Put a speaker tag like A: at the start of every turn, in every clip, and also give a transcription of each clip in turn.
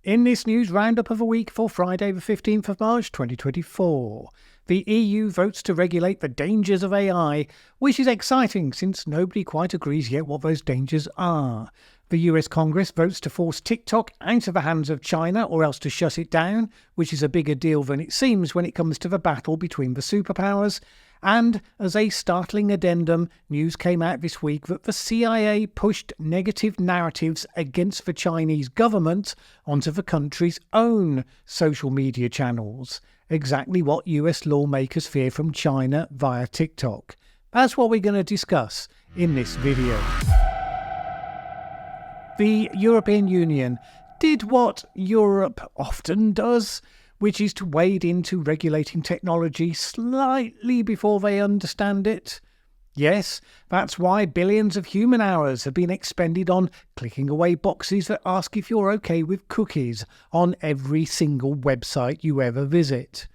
A: In this news roundup of a week for Friday the 15th of March 2024, the EU votes to regulate the dangers of AI, which is exciting since nobody quite agrees yet what those dangers are. The US Congress votes to force TikTok out of the hands of China or else to shut it down, which is a bigger deal than it seems when it comes to the battle between the superpowers. And as a startling addendum, news came out this week that the CIA pushed negative narratives against the Chinese government onto the country's own social media channels. Exactly what US lawmakers fear from China via TikTok. That's what we're going to discuss in this video. The European Union did what Europe often does, which is to wade into regulating technology slightly before they understand it. Yes, that's why billions of human hours have been expended on clicking away boxes that ask if you're okay with cookies on every single website you ever visit.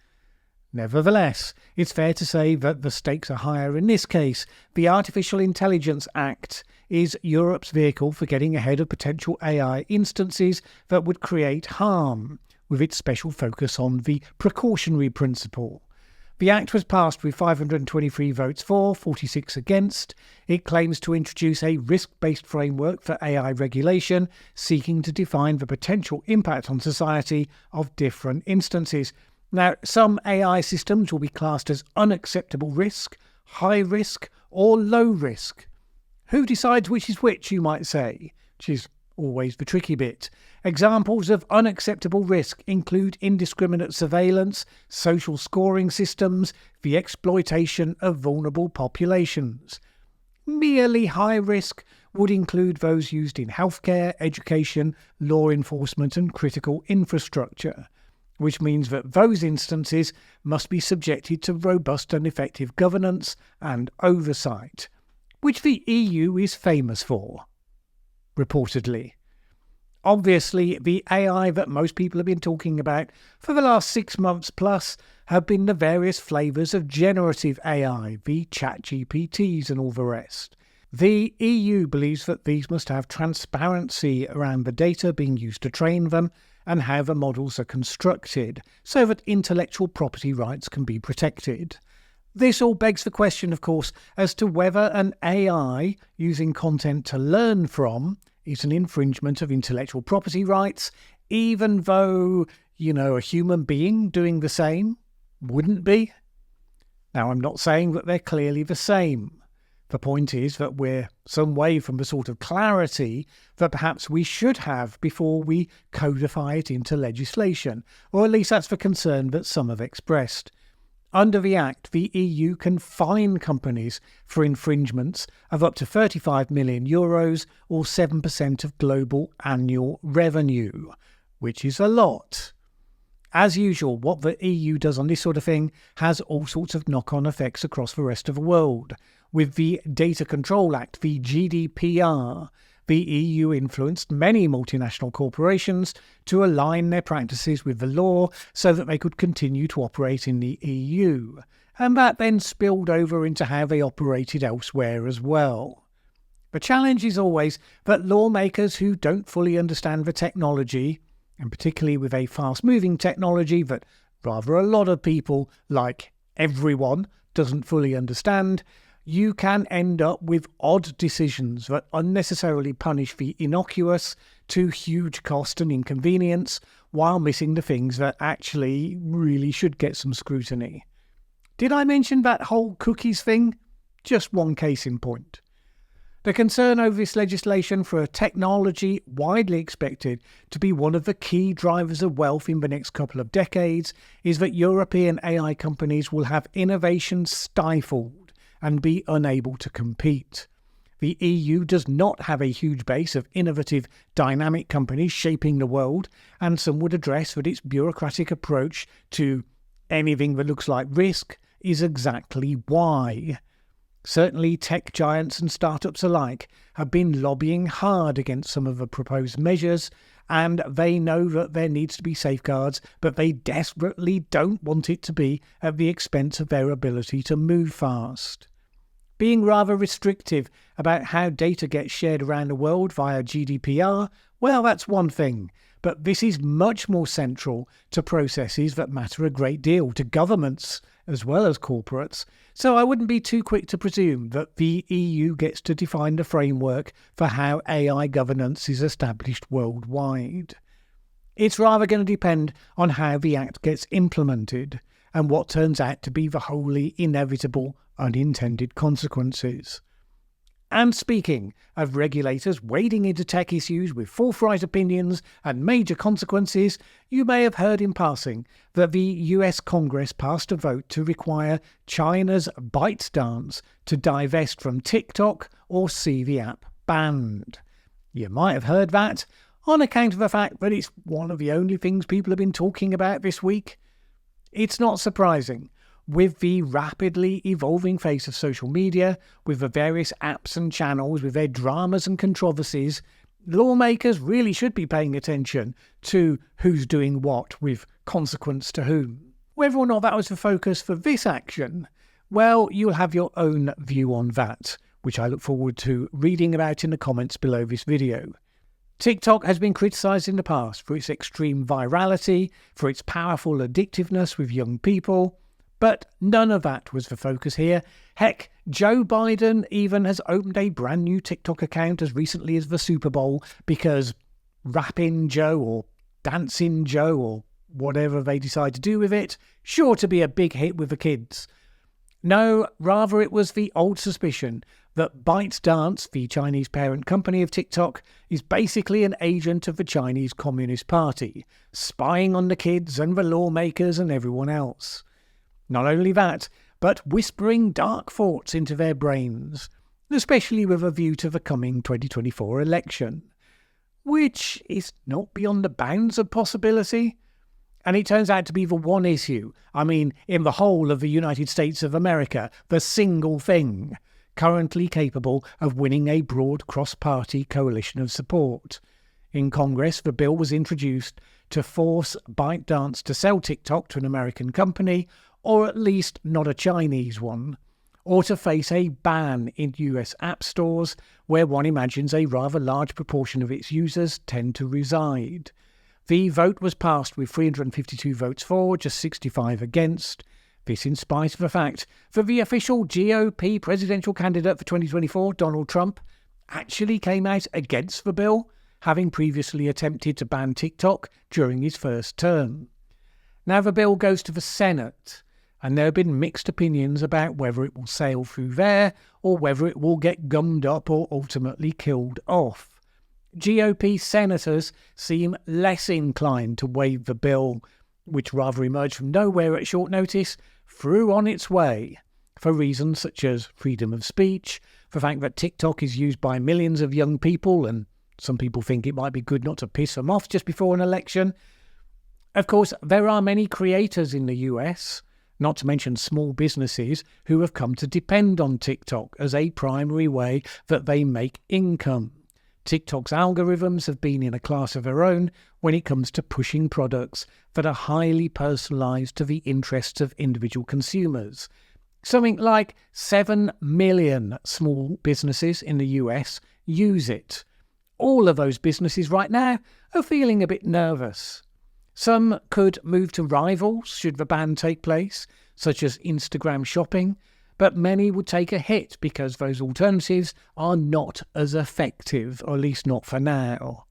A: Nevertheless, it's fair to say that the stakes are higher in this case. The Artificial Intelligence Act is Europe's vehicle for getting ahead of potential AI instances that would create harm, with its special focus on the precautionary principle. The Act was passed with 523 votes for, 46 against. It claims to introduce a risk-based framework for AI regulation, seeking to define the potential impact on society of different instances. Now, some AI systems will be classed as unacceptable risk, high risk, or low risk. Who decides which is which, you might say, which is always the tricky bit. Examples of unacceptable risk include indiscriminate surveillance, social scoring systems, the exploitation of vulnerable populations. Merely high risk would include those used in healthcare, education, law enforcement and critical infrastructure, which means that those instances must be subjected to robust and effective governance and oversight, which the EU is famous for, reportedly. Obviously, the AI that most people have been talking about for the last 6 months plus have been the various flavours of generative AI, the ChatGPTs and all the rest. The EU believes that these must have transparency around the data being used to train them and how the models are constructed, so that intellectual property rights can be protected. This all begs the question, of course, as to whether an AI using content to learn from is an infringement of intellectual property rights, even though, a human being doing the same wouldn't be. Now, I'm not saying that they're clearly the same. The point is that we're some way from the sort of clarity that perhaps we should have before we codify it into legislation, or at least that's the concern that some have expressed. Under the Act, the EU can fine companies for infringements of up to €35 million or 7% of global annual revenue, which is a lot. As usual, what the EU does on this sort of thing has all sorts of knock-on effects across the rest of the world. With the Data Control Act, the GDPR, the EU influenced many multinational corporations to align their practices with the law so that they could continue to operate in the EU, and that then spilled over into how they operated elsewhere as well. The challenge is always that lawmakers who don't fully understand the technology, and particularly with a fast-moving technology that rather a lot of people, like everyone, doesn't fully understand, you can end up with odd decisions that unnecessarily punish the innocuous to huge cost and inconvenience, while missing the things that actually really should get some scrutiny. Did I mention that whole cookies thing? Just one case in point. The concern over this legislation for a technology widely expected to be one of the key drivers of wealth in the next couple of decades is that European AI companies will have innovation stifled and be unable to compete. The EU does not have a huge base of innovative, dynamic companies shaping the world, and some would address that its bureaucratic approach to anything that looks like risk is exactly why. Certainly, tech giants and startups alike have been lobbying hard against some of the proposed measures, and they know that there needs to be safeguards, but they desperately don't want it to be at the expense of their ability to move fast. Being rather restrictive about how data gets shared around the world via GDPR, well, that's one thing. but this is much more central to processes that matter a great deal to governments as well as corporates, so I wouldn't be too quick to presume that the EU gets to define the framework for how AI governance is established worldwide. It's rather going to depend on how the Act gets implemented and what turns out to be the wholly inevitable unintended consequences. And speaking of regulators wading into tech issues with forthright opinions and major consequences, you may have heard in passing that the US Congress passed a vote to require China's ByteDance to divest from TikTok or see the app banned. You might have heard that on account of the fact that it's one of the only things people have been talking about this week. It's not surprising. With the rapidly evolving face of social media, with the various apps and channels, with their dramas and controversies, lawmakers really should be paying attention to who's doing what with consequence to whom. Whether or not that was the focus for this action, well, you'll have your own view on that, which I look forward to reading about in the comments below this video. TikTok has been criticised in the past for its extreme virality, for its powerful addictiveness with young people, but none of that was the focus here. Heck, Joe Biden even has opened a brand new TikTok account as recently as the Super Bowl because Rappin' Joe or Dancing Joe or whatever they decide to do with it, sure to be a big hit with the kids. No, rather it was the old suspicion that ByteDance, the Chinese parent company of TikTok, is basically an agent of the Chinese Communist Party, spying on the kids and the lawmakers and everyone else. Not only that, but whispering dark thoughts into their brains, especially with a view to the coming 2024 election, which is not beyond the bounds of possibility. And it turns out to be the one issue, in the whole of the United States of America, the single thing currently capable of winning a broad cross-party coalition of support. In Congress, the bill was introduced to force ByteDance to sell TikTok to an American company, or at least not a Chinese one, or to face a ban in US app stores where one imagines a rather large proportion of its users tend to reside. The vote was passed with 352 votes for, just 65 against. This in spite of the fact that the official GOP presidential candidate for 2024, Donald Trump, actually came out against the bill, having previously attempted to ban TikTok during his first term. Now the bill goes to the Senate, and there have been mixed opinions about whether it will sail through there or whether it will get gummed up or ultimately killed off. GOP senators seem less inclined to waive the bill, which rather emerged from nowhere at short notice, through on its way, for reasons such as freedom of speech, the fact that TikTok is used by millions of young people and some people think it might be good not to piss them off just before an election. Of course, there are many creators in the US, not to mention small businesses, who have come to depend on TikTok as a primary way that they make income. TikTok's algorithms have been in a class of their own when it comes to pushing products that are highly personalised to the interests of individual consumers. Something like 7 million small businesses in the US use it. All of those businesses right now are feeling a bit nervous. Some could move to rivals should the ban take place, such as Instagram shopping, but many would take a hit because those alternatives are not as effective, or at least not for now.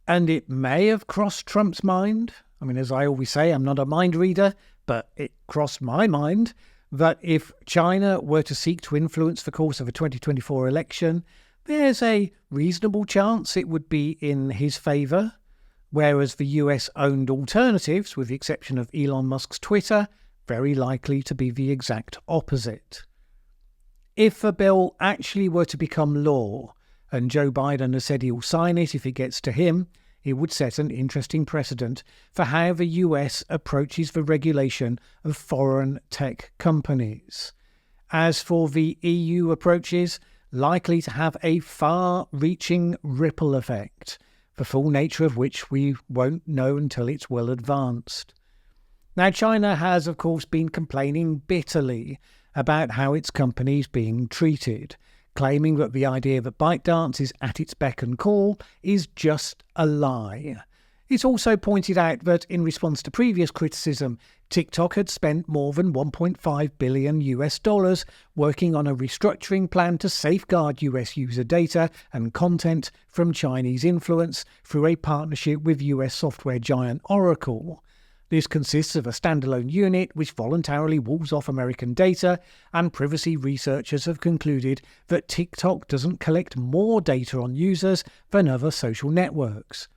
A: And it may have crossed Trump's mind. As I always say, I'm not a mind reader, but it crossed my mind that if China were to seek to influence the course of a 2024 election, there's a reasonable chance it would be in his favour, whereas the US-owned alternatives, with the exception of Elon Musk's Twitter, very likely to be the exact opposite. If the bill actually were to become law, and Joe Biden has said he'll sign it if it gets to him, it would set an interesting precedent for how the US approaches the regulation of foreign tech companies. As for the EU approaches, likely to have a far-reaching ripple effect, the full nature of which we won't know until it's well advanced. Now, China has, of course, been complaining bitterly about how its company is being treated, claiming that the idea that ByteDance is at its beck and call is just a lie. It's also pointed out that in response to previous criticism, TikTok had spent more than $1.5 billion working on a restructuring plan to safeguard US user data and content from Chinese influence through a partnership with US software giant Oracle. This consists of a standalone unit which voluntarily walls off American data, and privacy researchers have concluded that TikTok doesn't collect more data on users than other social networks.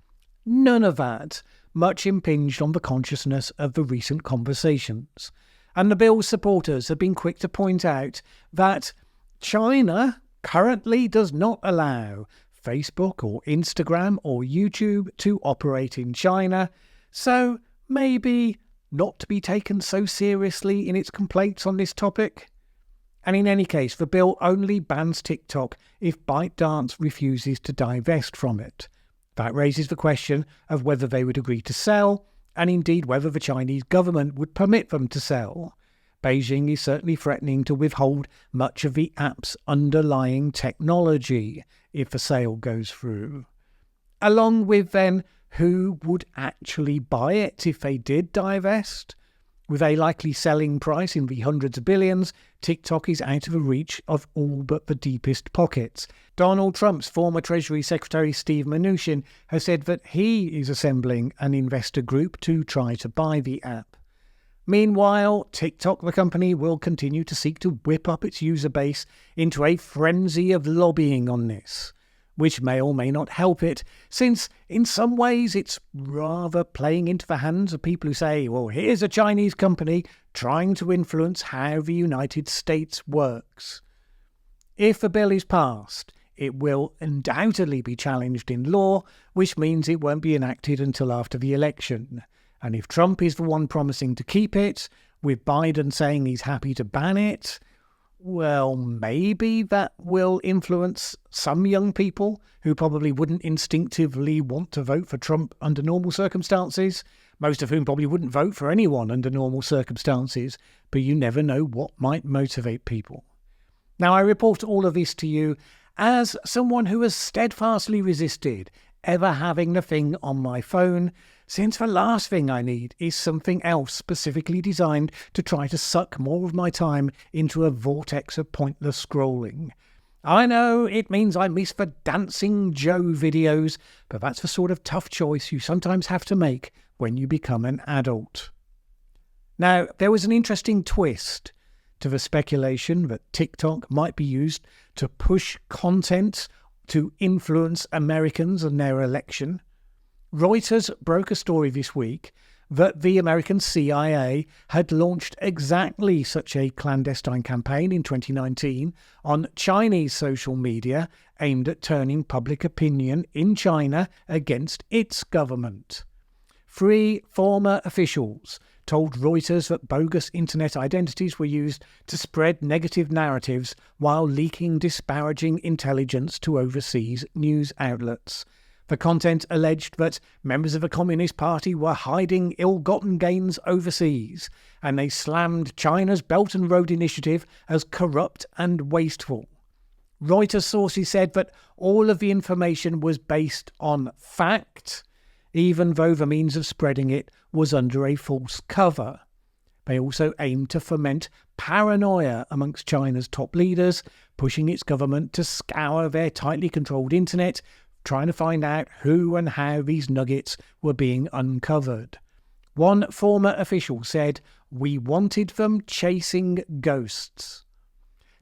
A: None of that much impinged on the consciousness of the recent conversations, and the bill's supporters have been quick to point out that China currently does not allow Facebook or Instagram or YouTube to operate in China, so maybe not to be taken so seriously in its complaints on this topic. And in any case, the bill only bans TikTok if ByteDance refuses to divest from it. That raises the question of whether they would agree to sell, and indeed whether the Chinese government would permit them to sell. Beijing is certainly threatening to withhold much of the app's underlying technology if the sale goes through. Along with then, who would actually buy it if they did divest? With a likely selling price in the hundreds of billions, TikTok is out of the reach of all but the deepest pockets. Donald Trump's former Treasury Secretary Steve Mnuchin has said that he is assembling an investor group to try to buy the app. Meanwhile, TikTok, the company, will continue to seek to whip up its user base into a frenzy of lobbying on this, which may or may not help it, since in some ways it's rather playing into the hands of people who say, well, here's a Chinese company trying to influence how the United States works. If the bill is passed, it will undoubtedly be challenged in law, which means it won't be enacted until after the election. And if Trump is the one promising to keep it, with Biden saying he's happy to ban it, well, maybe that will influence some young people who probably wouldn't instinctively want to vote for Trump under normal circumstances, most of whom probably wouldn't vote for anyone under normal circumstances, but you never know what might motivate people. Now, I report all of this to you as someone who has steadfastly resisted ever having the thing on my phone, since the last thing I need is something else specifically designed to try to suck more of my time into a vortex of pointless scrolling. I know it means I miss the Dancing Joe videos, but that's the sort of tough choice you sometimes have to make when you become an adult. Now, there was an interesting twist to the speculation that TikTok might be used to push content to influence Americans and their election. Reuters broke a story this week that the American CIA had launched exactly such a clandestine campaign in 2019 on Chinese social media aimed at turning public opinion in China against its government. 3 former officials told Reuters that bogus internet identities were used to spread negative narratives while leaking disparaging intelligence to overseas news outlets. The content alleged that members of the Communist Party were hiding ill-gotten gains overseas, and they slammed China's Belt and Road Initiative as corrupt and wasteful. Reuters sources said that all of the information was based on fact, even though the means of spreading it was under a false cover. They also aimed to foment paranoia amongst China's top leaders, pushing its government to scour their tightly controlled internet, trying to find out who and how these nuggets were being uncovered. One former official said, "We wanted them chasing ghosts."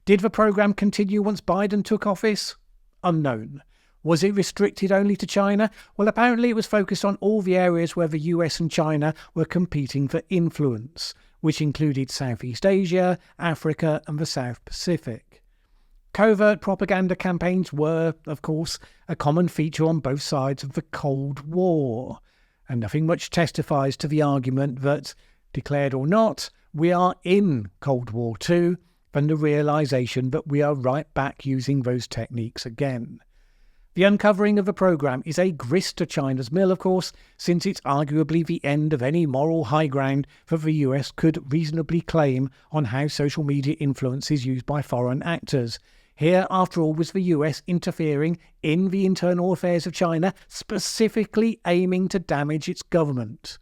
A: Did the program continue once Biden took office? Unknown. Was it restricted only to China? Well, apparently it was focused on all the areas where the US and China were competing for influence, which included Southeast Asia, Africa, and the South Pacific. Covert propaganda campaigns were, of course, a common feature on both sides of the Cold War, and nothing much testifies to the argument that, declared or not, we are in Cold War II, than the realization that we are right back using those techniques again. The uncovering of the program is a grist to China's mill, of course, since it's arguably the end of any moral high ground that the US could reasonably claim on how social media influence is used by foreign actors. Here, after all, was the US interfering in the internal affairs of China, specifically aiming to damage its government.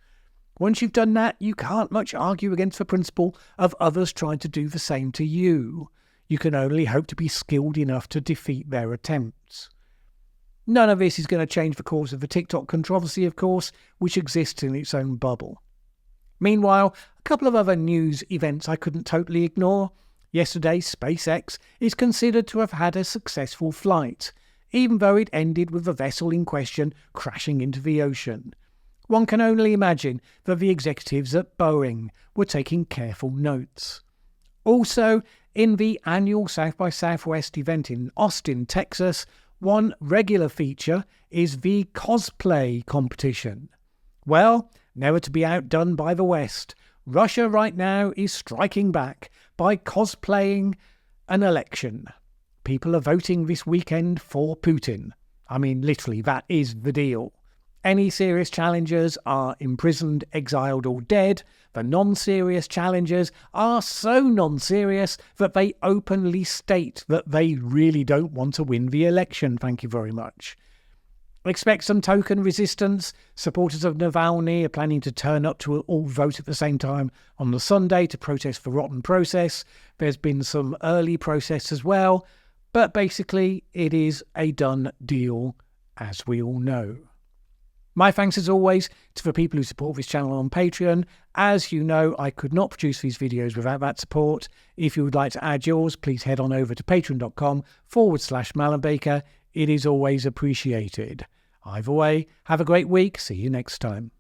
A: Once you've done that, you can't much argue against the principle of others trying to do the same to you. You can only hope to be skilled enough to defeat their attempts. None of this is going to change the course of the TikTok controversy, of course, which exists in its own bubble. Meanwhile, a couple of other news events I couldn't totally ignore. Yesterday, SpaceX is considered to have had a successful flight, even though it ended with the vessel in question crashing into the ocean. One can only imagine that the executives at Boeing were taking careful notes. Also, in the annual South by Southwest event in Austin, Texas, one regular feature is the cosplay competition. Well, never to be outdone by the West, Russia right now is striking back by cosplaying an election. People are voting this weekend for Putin. I mean, literally, that is the deal. Any serious challengers are imprisoned, exiled, or dead. The non-serious challengers are so non-serious that they openly state that they really don't want to win the election. Thank you very much. Expect some token resistance. Supporters of Navalny are planning to turn up to all vote at the same time on the Sunday to protest the rotten process. There's been some early protests as well, but basically it is a done deal, as we all know. My thanks as always to the people who support this channel on Patreon. As you know, I could not produce these videos without that support. If you would like to add yours, please head on over to patreon.com/Mallen Baker. It is always appreciated. Either way, have a great week. See you next time.